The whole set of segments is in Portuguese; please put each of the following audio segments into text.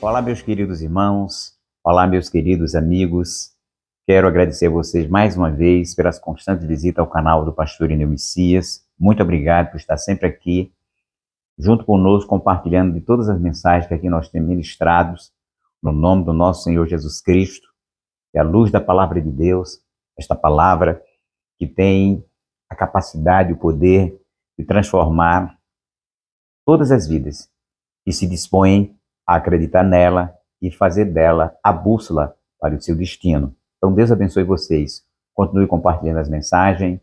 Olá, meus queridos irmãos, olá, meus queridos amigos. Quero agradecer a vocês mais uma vez pelas constantes visitas ao canal do Pastor Ineu Messias. Muito obrigado por estar sempre aqui, junto conosco, compartilhando de todas as mensagens que aqui nós temos ministrados, no nome do nosso Senhor Jesus Cristo, que é a luz da palavra de Deus, esta palavra que tem a capacidade, o poder de transformar todas as vidas que se dispõem a acreditar nela e fazer dela a bússola para o seu destino. Então, Deus abençoe vocês. Continue compartilhando as mensagens,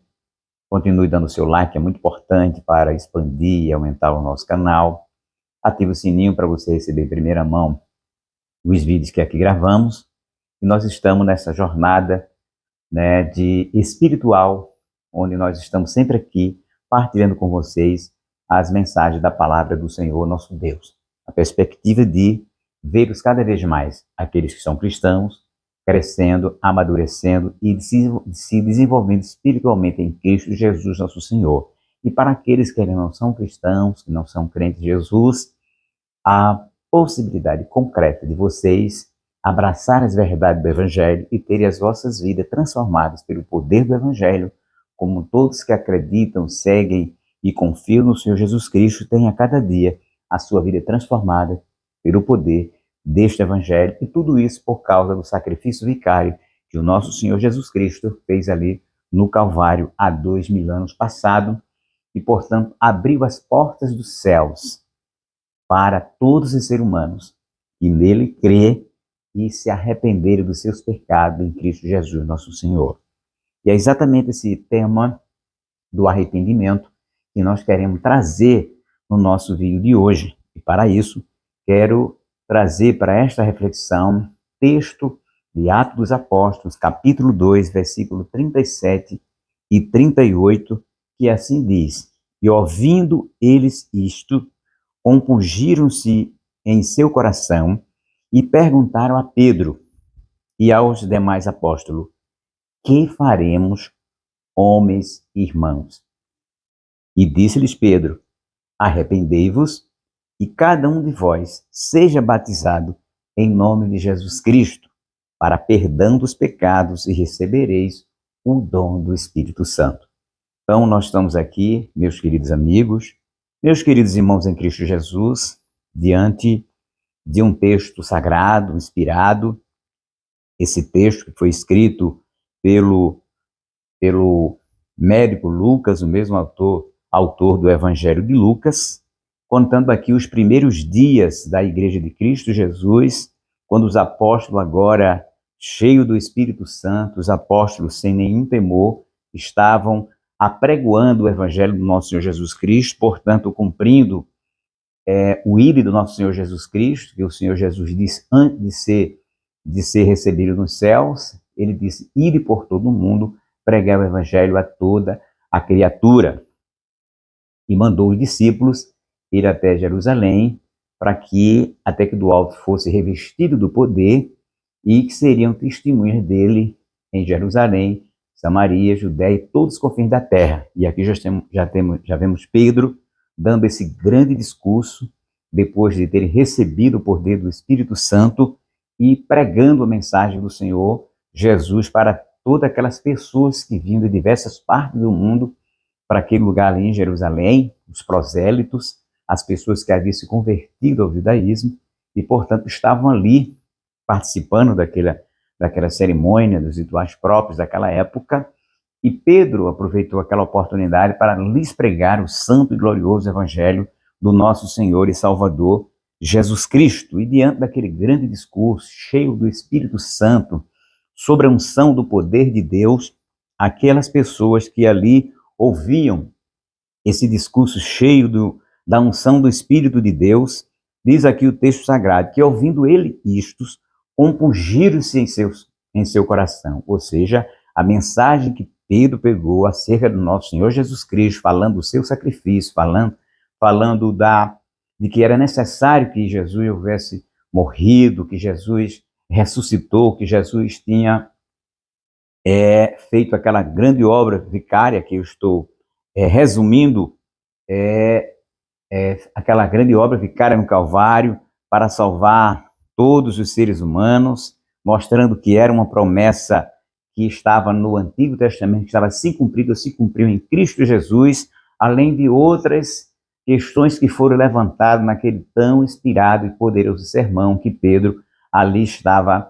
continue dando o seu like, é muito importante para expandir e aumentar o nosso canal. Ative o sininho para você receber em primeira mão os vídeos que aqui gravamos. E nós estamos nessa jornada, de espiritual, onde nós estamos sempre aqui partilhando com vocês as mensagens da palavra do Senhor nosso Deus. A perspectiva de ver-os cada vez mais, aqueles que são cristãos, crescendo, amadurecendo e se desenvolvendo espiritualmente em Cristo Jesus nosso Senhor. E para aqueles que não são cristãos, que não são crentes em Jesus, a possibilidade concreta de vocês abraçar as verdades do Evangelho e terem as vossas vidas transformadas pelo poder do Evangelho, como todos que acreditam, seguem e confiam no Senhor Jesus Cristo têm a cada dia a sua vida transformada pelo poder deste Evangelho, e tudo isso por causa do sacrifício vicário que o nosso Senhor Jesus Cristo fez ali no Calvário há 2000 anos passado, e portanto abriu as portas dos céus para todos os seres humanos que nele crê e se arrependerem dos seus pecados em Cristo Jesus nosso Senhor. E é exatamente esse tema do arrependimento que nós queremos trazer no nosso vídeo de hoje. E para isso, quero trazer para esta reflexão texto de Atos dos Apóstolos, capítulo 2, versículo 37 e 38, que assim diz: E ouvindo eles isto, compungiram-se em seu coração e perguntaram a Pedro e aos demais apóstolos: Que faremos, homens e irmãos? E disse-lhes Pedro: Arrependei-vos e cada um de vós seja batizado em nome de Jesus Cristo, para perdão dos pecados, e recebereis o dom do Espírito Santo. Então, nós estamos aqui, meus queridos amigos, meus queridos irmãos em Cristo Jesus, diante de um texto sagrado, inspirado. Esse texto que foi escrito pelo médico Lucas, o mesmo autor do Evangelho de Lucas, contando aqui os primeiros dias da Igreja de Cristo Jesus, quando os apóstolos, agora cheios do Espírito Santo, os apóstolos sem nenhum temor, estavam apregoando o Evangelho do nosso Senhor Jesus Cristo, portanto, cumprindo o ídolo do nosso Senhor Jesus Cristo, que o Senhor Jesus disse antes de ser recebido nos céus. Ele disse: ide por todo o mundo, pregar o Evangelho a toda a criatura. E mandou os discípulos ir até Jerusalém, para que, até que do alto fosse revestido do poder, e que seriam testemunhas dele em Jerusalém, Samaria, Judéia e todos os confins da terra. E aqui já vemos Pedro dando esse grande discurso, depois de ter recebido o poder do Espírito Santo e pregando a mensagem do Senhor Jesus para todas aquelas pessoas que vinham de diversas partes do mundo, para aquele lugar ali em Jerusalém, os prosélitos, as pessoas que haviam se convertido ao judaísmo e, portanto, estavam ali participando daquela cerimônia, dos rituais próprios daquela época. E Pedro aproveitou aquela oportunidade para lhes pregar o santo e glorioso Evangelho do nosso Senhor e Salvador Jesus Cristo. E diante daquele grande discurso, cheio do Espírito Santo, sobre a unção do poder de Deus, aquelas pessoas que ali ouviam esse discurso cheio da unção do Espírito de Deus, diz aqui o texto sagrado, que ouvindo ele isto, compungiram-se em seu coração. Ou seja, a mensagem que Pedro pegou acerca do nosso Senhor Jesus Cristo, falando do seu sacrifício, falando de que era necessário que Jesus houvesse morrido, que Jesus ressuscitou, que Jesus tinha feito aquela grande obra vicária que eu estou resumindo, aquela grande obra vicária no Calvário para salvar todos os seres humanos, mostrando que era uma promessa que estava no Antigo Testamento, que estava se cumpriu em Cristo Jesus, além de outras questões que foram levantadas naquele tão inspirado e poderoso sermão que Pedro ali estava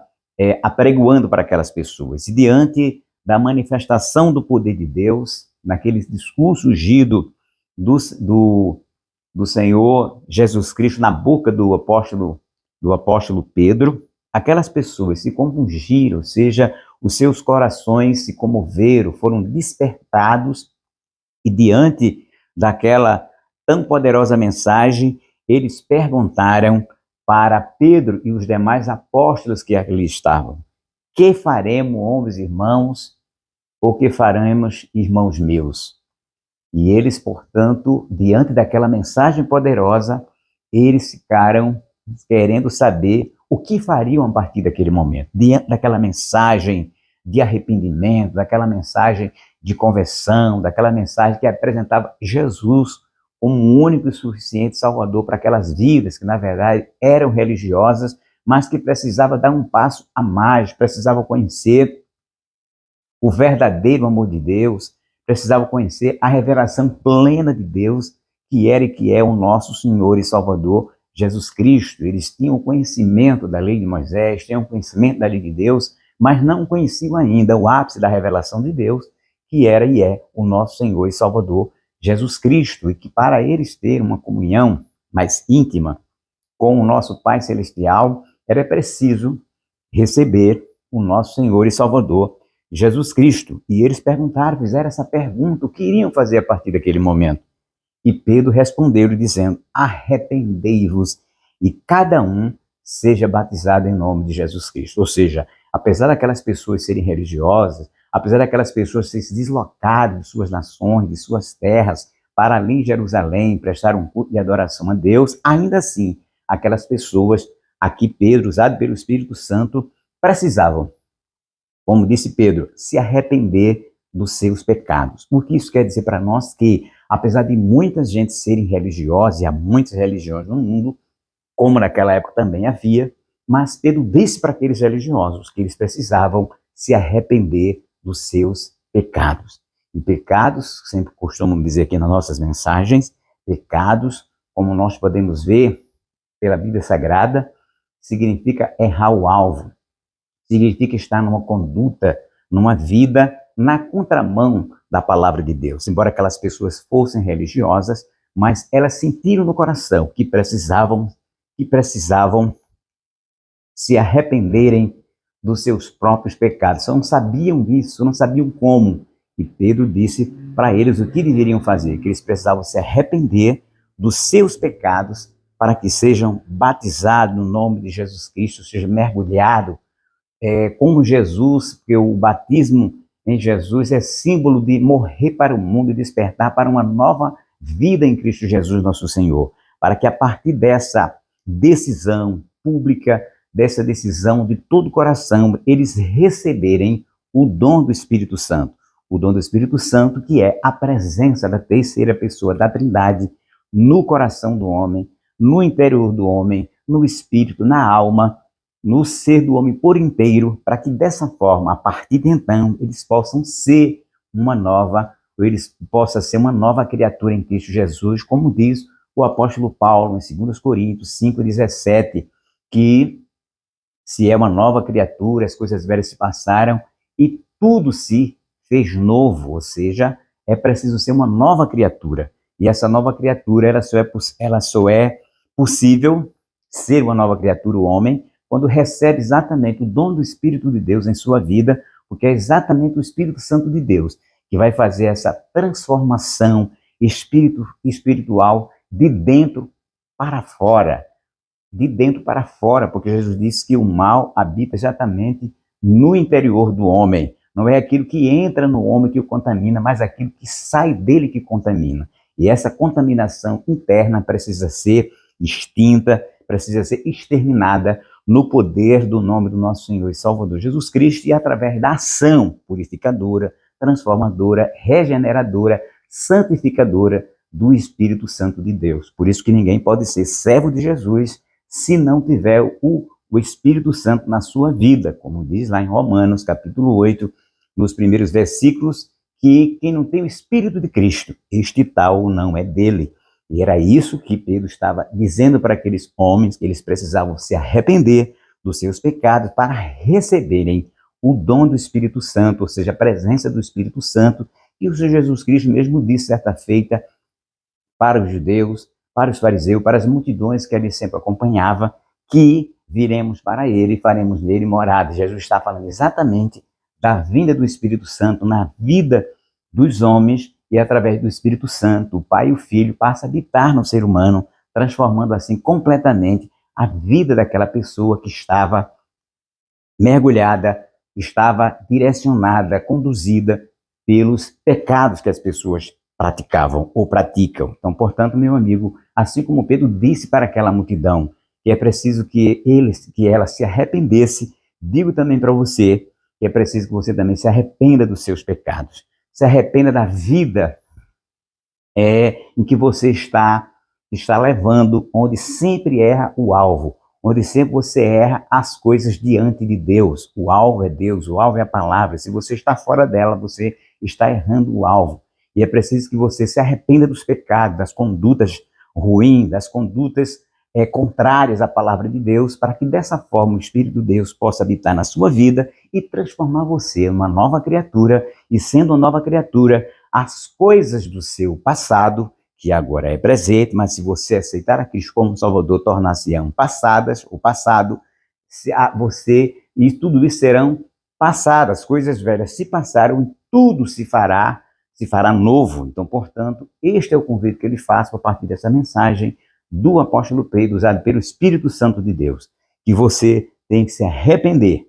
apregoando para aquelas pessoas. E diante da manifestação do poder de Deus, naquele discurso ungido do Senhor Jesus Cristo na boca do apóstolo Pedro, aquelas pessoas se compungiram, ou seja, os seus corações se comoveram, foram despertados, e diante daquela tão poderosa mensagem, eles perguntaram para Pedro e os demais apóstolos que ali estavam: que faremos, homens e irmãos, ou que faremos, irmãos meus? E eles, portanto, diante daquela mensagem poderosa, eles ficaram querendo saber o que fariam a partir daquele momento. Diante daquela mensagem de arrependimento, daquela mensagem de conversão, daquela mensagem que apresentava Jesus como um único e suficiente Salvador para aquelas vidas que, na verdade, eram religiosas, mas que precisavam dar um passo a mais, precisavam conhecer o verdadeiro amor de Deus, precisavam conhecer a revelação plena de Deus, que era e que é o nosso Senhor e Salvador, Jesus Cristo. Eles tinham conhecimento da lei de Moisés, tinham conhecimento da lei de Deus, mas não conheciam ainda o ápice da revelação de Deus, que era e é o nosso Senhor e Salvador, Jesus Cristo, e que para eles ter uma comunhão mais íntima com o nosso Pai Celestial, era preciso receber o nosso Senhor e Salvador, Jesus Cristo. E eles perguntaram, fizeram essa pergunta, o que iriam fazer a partir daquele momento? E Pedro respondeu dizendo: arrependei-vos e cada um seja batizado em nome de Jesus Cristo. Ou seja, apesar daquelas pessoas serem religiosas, apesar daquelas pessoas terem se deslocado de suas nações, de suas terras, para ali em Jerusalém, prestar um culto de adoração a Deus, ainda assim, aquelas pessoas, aqui Pedro, usado pelo Espírito Santo, precisavam, como disse Pedro, se arrepender dos seus pecados. O que isso quer dizer para nós? Que, apesar de muita gente serem religiosa, e há muitas religiões no mundo, como naquela época também havia, mas Pedro disse para aqueles religiosos que eles precisavam se arrepender dos seus pecados. E pecados, sempre costumamos dizer aqui nas nossas mensagens, pecados, como nós podemos ver pela Bíblia Sagrada, significa errar o alvo, significa estar numa conduta, numa vida na contramão da palavra de Deus. Embora aquelas pessoas fossem religiosas, mas elas sentiram no coração que precisavam se arrependerem dos seus próprios pecados. Só não sabiam disso, não sabiam como. E Pedro disse para eles o que deveriam fazer, que eles precisavam se arrepender dos seus pecados para que sejam batizados no nome de Jesus Cristo, sejam mergulhados como Jesus, porque o batismo em Jesus é símbolo de morrer para o mundo e despertar para uma nova vida em Cristo Jesus, nosso Senhor, para que a partir dessa decisão pública, dessa decisão de todo o coração, eles receberem o dom do Espírito Santo. O dom do Espírito Santo, que é a presença da terceira pessoa da Trindade no coração do homem, no interior do homem, no espírito, na alma, no ser do homem por inteiro, para que dessa forma, a partir de então, eles possam ser uma nova, ou eles possam ser uma nova criatura em Cristo Jesus, como diz o apóstolo Paulo em 2 Coríntios 5,17, que se é uma nova criatura, as coisas velhas se passaram e tudo se fez novo, ou seja, é preciso ser uma nova criatura. E essa nova criatura, ela só é possível ser uma nova criatura, o homem, quando recebe exatamente o dom do Espírito de Deus em sua vida, porque é exatamente o Espírito Santo de Deus que vai fazer essa transformação espiritual de dentro para fora. De dentro para fora, porque Jesus disse que o mal habita exatamente no interior do homem. Não é aquilo que entra no homem que o contamina, mas aquilo que sai dele que contamina. E essa contaminação interna precisa ser extinta, precisa ser exterminada no poder do nome do nosso Senhor e Salvador Jesus Cristo e através da ação purificadora, transformadora, regeneradora, santificadora do Espírito Santo de Deus. Por isso que ninguém pode ser servo de Jesus se não tiver o o Espírito Santo na sua vida, como diz lá em Romanos, capítulo 8, nos primeiros versículos, que quem não tem o Espírito de Cristo, este tal não é dele. E era isso que Pedro estava dizendo para aqueles homens, que eles precisavam se arrepender dos seus pecados para receberem o dom do Espírito Santo, ou seja, a presença do Espírito Santo. E o Senhor Jesus Cristo mesmo disse certa feita para os judeus, para os fariseus, para as multidões que ele sempre acompanhava, que viremos para ele e faremos nele morada. Jesus está falando exatamente da vinda do Espírito Santo na vida dos homens, e através do Espírito Santo, o Pai e o Filho passam a habitar no ser humano, transformando assim completamente a vida daquela pessoa que estava mergulhada, estava direcionada, conduzida pelos pecados que as pessoas praticavam ou praticam. Então, portanto, meu amigo, assim como Pedro disse para aquela multidão que é preciso que ela se arrependesse, digo também para você que é preciso que você também se arrependa dos seus pecados, se arrependa da vida em que você está levando, onde sempre erra o alvo, onde sempre você erra as coisas diante de Deus. O alvo é Deus, o alvo é a palavra. Se você está fora dela, você está errando o alvo. E é preciso que você se arrependa dos pecados, das condutas ruins, das condutas contrárias à palavra de Deus, para que dessa forma o Espírito de Deus possa habitar na sua vida e transformar você em uma nova criatura. E sendo uma nova criatura, as coisas do seu passado, que agora é presente, mas se você aceitar a Cristo como Salvador, tornar-se-ão passadas, o passado, você e tudo isso serão passadas, as coisas velhas se passaram e tudo se fará novo. Então, portanto, este é o convite que ele faz a partir dessa mensagem do apóstolo Pedro, usado pelo Espírito Santo de Deus, que você tem que se arrepender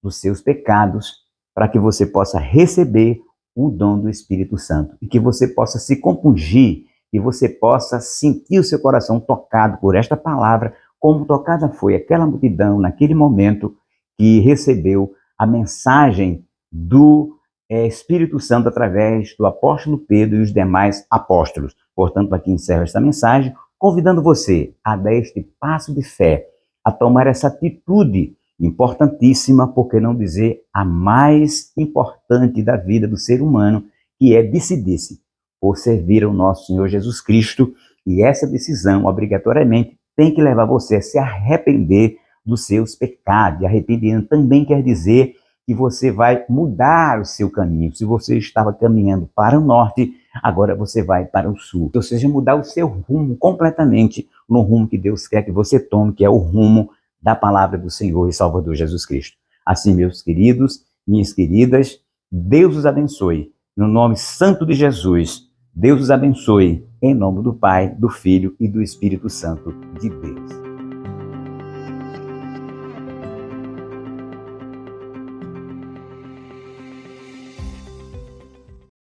dos seus pecados para que você possa receber o dom do Espírito Santo e que você possa se compungir e você possa sentir o seu coração tocado por esta palavra, como tocada foi aquela multidão naquele momento que recebeu a mensagem do Espírito Santo através do apóstolo Pedro e os demais apóstolos. Portanto, aqui encerro esta mensagem, convidando você a dar este passo de fé, a tomar essa atitude importantíssima, por que não dizer a mais importante da vida do ser humano, que é decidir-se por servir ao nosso Senhor Jesus Cristo. E essa decisão, obrigatoriamente, tem que levar você a se arrepender dos seus pecados. E arrependimento também quer dizer que você vai mudar o seu caminho. Se você estava caminhando para o norte, agora você vai para o sul. Ou seja, mudar o seu rumo completamente no rumo que Deus quer que você tome, que é o rumo da palavra do Senhor e Salvador Jesus Cristo. Assim, meus queridos, minhas queridas, Deus os abençoe. No nome santo de Jesus, Deus os abençoe. Em nome do Pai, do Filho e do Espírito Santo de Deus.